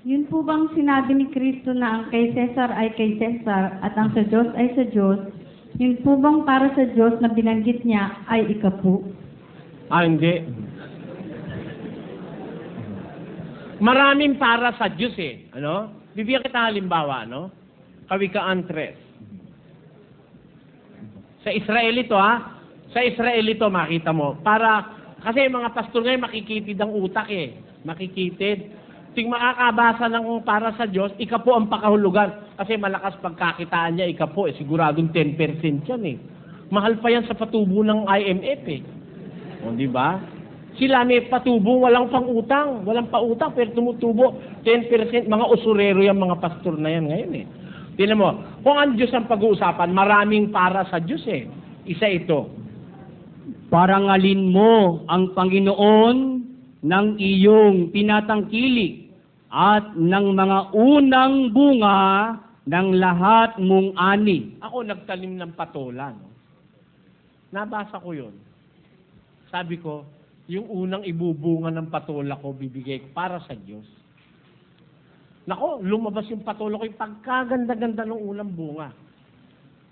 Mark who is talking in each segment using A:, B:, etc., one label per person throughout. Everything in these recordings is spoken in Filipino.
A: Yun po bang sinabi ni Kristo na ang kay Cesar ay kay Cesar at ang sa Diyos ay sa Diyos? Yun po bang para sa Diyos na binanggit niya ay ikapu?
B: Hindi. Maraming para sa Diyos eh. Ano? Bibigyan kita halimbawa, no? Kawikaan 3. Sa Israel ito, ha? Sa Israel ito, makita mo. Kasi mga pastor ngayon, makikitid ang utak eh. Makikitid. Ting makakabasa ng para sa Diyos, ikapo ang pakahulugan. Kasi malakas pagkakitaan niya, ikapo eh. Siguradong 10% yan eh. Mahal pa yan sa patubo ng IMF eh. O, di ba? Sila may patubo, walang pang-utang. Walang pa-utang, pero tumutubo 10%. Mga usurero yung mga pastor na yan ngayon eh. Tingnan mo, kung ang Diyos ang pag-uusapan, maraming para sa Diyos eh. Isa ito.
C: Parangalin mo ang Panginoon ng iyong tinatangkilik at ng mga unang bunga ng lahat mong ani.
B: Ako nagtanim ng patola. No? Nabasa ko yun. Sabi ko, yung unang ibubunga ng patola ko, bibigay ko para sa Diyos. Nako, lumabas yung patola ko, yung pagkaganda-ganda ng unang bunga.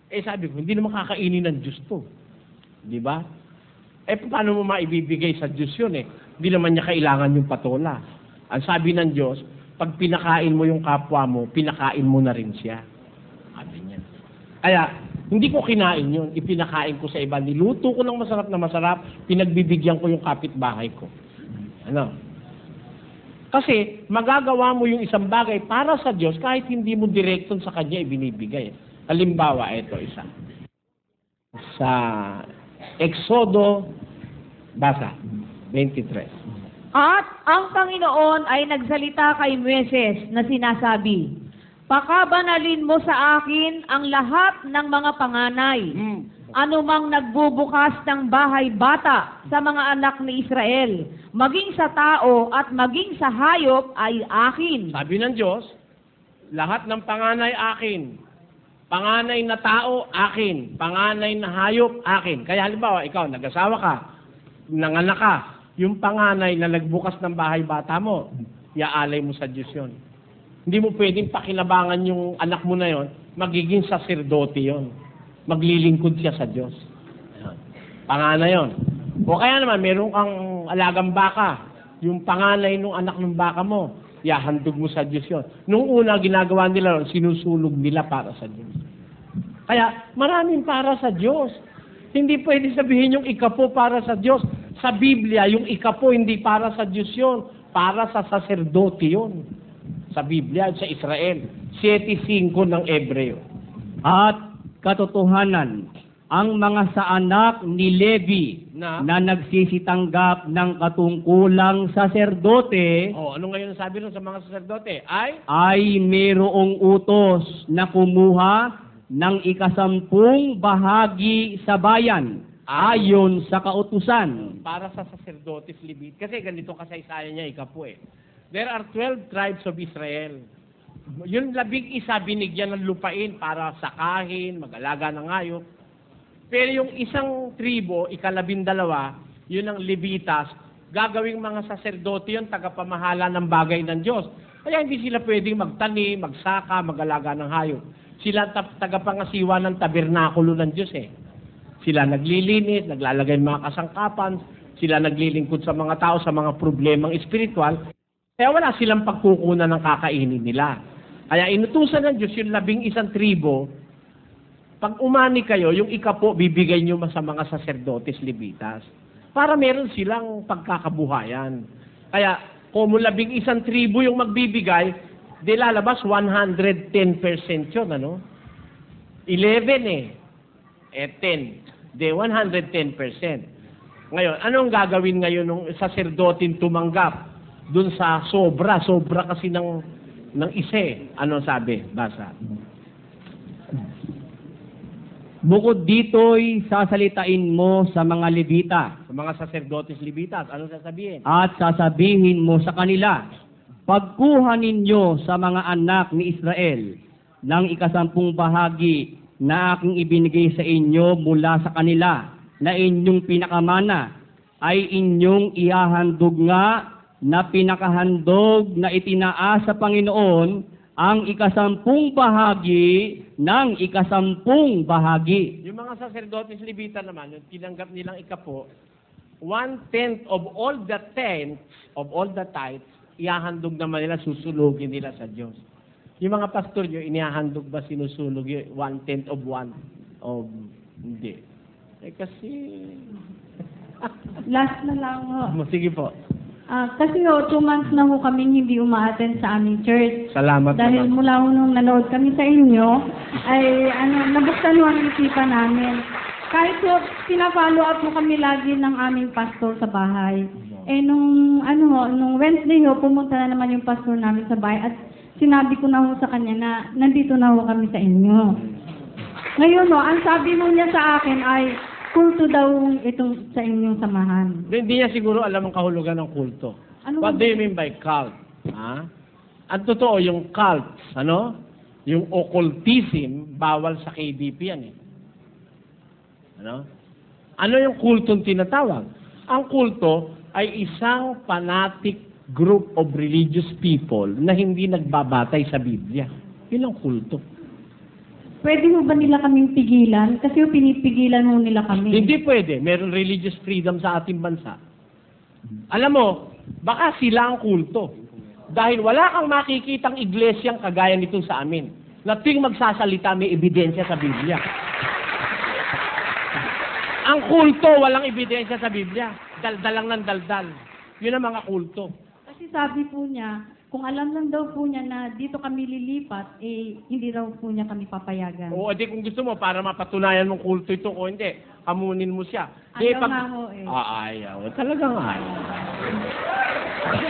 B: Eh sabi ko, hindi naman kakainin ng Diyos to. Di ba? Eh paano mo maibibigay sa Diyos yun eh? Hindi naman niya kailangan yung patola. Ang sabi ng Diyos, pag pinakain mo yung kapwa mo, pinakain mo na rin siya. Sabi niya. Kaya, hindi ko kinain yun. Ipinakain ko sa iba. Niluto ko ng masarap na masarap. Pinagbibigyan ko yung kapitbahay ko. Ano? Kasi, magagawa mo yung isang bagay para sa Diyos kahit hindi mo direkton sa Kanya ibinibigay. Halimbawa, ito isa. Sa Exodo, basa, 23.
D: At ang Panginoon ay nagsalita kay Moises na sinasabi, pakabanalin mo sa akin ang lahat ng mga panganay, anumang nagbubukas ng bahay bata sa mga anak ni Israel, maging sa tao at maging sa hayop ay akin.
B: Sabi ng Diyos, lahat ng panganay akin. Panganay na tao, akin. Panganay na hayop, akin. Kaya halimbawa, ikaw, nag-asawa ka, nanganak ka, yung panganay na nagbukas ng bahay bata mo, iaalay mo sa Diyos yun. Hindi mo pwedeng pakinabangan yung anak mo na yon, magiging saserdote yon. Maglilingkod siya sa Diyos. Panganay yon. O kaya naman, meron kang alagang baka, yung panganay ng anak ng baka mo, ihahandog mo sa Diyos yon. Nung una, ginagawa nila, sinusulog nila para sa Diyos. Kaya, maraming para sa Diyos. Hindi pwede sabihin yung ikapo para sa Diyos. Sa Biblia, yung ikapo hindi para sa Diyos yun. Para sa saserdote yun. Sa Biblia, sa Israel. 7:5 ng Ebreo.
C: At katotohanan, ang mga sa anak ni Levi na nagsisitanggap ng katungkulang saserdote
B: Ano ngayon sabi nun sa mga saserdote?
C: ay mayroong utos na kumuha ng 10 bahagi sa bayan ayon sa kautusan.
B: Para sa sacerdotes Levite. Kasi ganito kasaysayan niya, ikapo eh. There are 12 tribes of Israel. Yung 11 binigyan ng lupain para sakahin, mag-alaga ng hayop. Pero yung isang tribo, 12, yun ang Levitas, gagawing mga sacerdote yun, tagapamahala ng bagay ng Diyos. Kaya hindi sila pwedeng magtanim, magsaka, mag-alaga ng hayop. Sila tagapangasiwa ng tabernakulo ng Diyos eh. Sila naglilinis, naglalagay ng mga kasangkapan, sila naglilingkod sa mga tao sa mga problemang espiritual. Kaya wala silang pagkukunan ng kakainin nila. Kaya inutusan ng Diyos yung 11 tribo, pag umani kayo, yung ikapo, bibigay nyo sa mga sacerdotes Levitas. Para meron silang pagkakabuhayan. Kaya, kung 11 tribo yung magbibigay, di lalabas 110% yun, ano? 11 10. Di, 110%. Ngayon, anong gagawin ngayon ng sacerdotin tumanggap dun sa sobra? Sobra kasi ng isa. Ano sabi? Basa.
C: Bukod dito'y sasalitain mo sa mga Levita.
B: Sa mga sacerdotes Levitas, ano sasabihin?
C: At sasabihin mo sa kanila, pagkuha ninyo sa mga anak ni Israel ng 10 bahagi na aking ibinigay sa inyo mula sa kanila na inyong pinakamana ay inyong ihahandog nga na pinakahandog na itinaas sa Panginoon ang 10 bahagi ng 10 bahagi.
B: Yung mga sacerdotes Levita naman, yung tinanggap nilang ikapo, 1/10 of all the tenths of all the tithes, ihahandog naman nila, susulugin nila sa Diyos. Yung mga pastor nyo, inihahandog ba sinusulog yung 1/10 of one? O hindi. Eh kasi...
A: Last na lang ho.
B: Sige po.
A: Kasi ho, 2 months na ho kaming hindi umaattend sa aming church.
B: Salamat
A: Dahil
B: naman.
A: mula ho nung nanood kami sa inyo, ay nabuksan ho ang isipan namin. Kahit ho, pina-follow up mo kami lagi ng aming pastor sa bahay. Eh nung Wednesday ho, pumunta na naman yung pastor namin sa bahay at sinabi ko na ho sa kanya na nandito na ho kami sa inyo. Ngayon ho, ang sabi mo niya sa akin ay kulto daw itong sa inyong samahan.
B: Hindi niya siguro alam ang kahulugan ng kulto.
A: Ano
B: What
A: ba-
B: do you mean by cult? Ha? Ang totoo, yung cult, yung occultism, bawal sa KDP yan eh. Ano yung kultong tinatawag? Ang kulto ay isang fanatic group of religious people na hindi nagbabatay sa Biblia. Yun ang kulto.
A: Pwede ho ba nila kaming pigilan? Kasi ho, pinipigilan ho nila kami.
B: Hindi pwede. Meron religious freedom sa ating bansa. Alam mo, baka sila ang kulto. Dahil wala kang makikitang iglesyang kagaya nito sa amin. Na tuwing magsasalita, may ebidensya sa Biblia. Ang kulto, walang ebidensya sa Biblia. Daldalang ng daldal. Yun ang mga kulto.
A: Kasi sabi po niya, kung alam lang daw po niya na dito kami lilipat, hindi raw po niya kami papayagan.
B: O, di kung gusto mo, para mapatunayan mong kulto ito o hindi, kamunin mo siya.
A: Ayaw nga ho eh.
B: Ayaw. Talagang ayaw.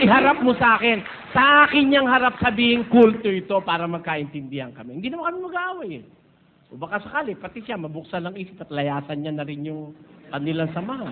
B: Iharap mo sa akin. Sa akin niyang harap sabihin kulto ito para magkaintindihan kami. Hindi naman kami mag-aaway eh. O baka sakali, pati siya, mabuksan ng isip at layasan niya na rin yung kanilang samahan.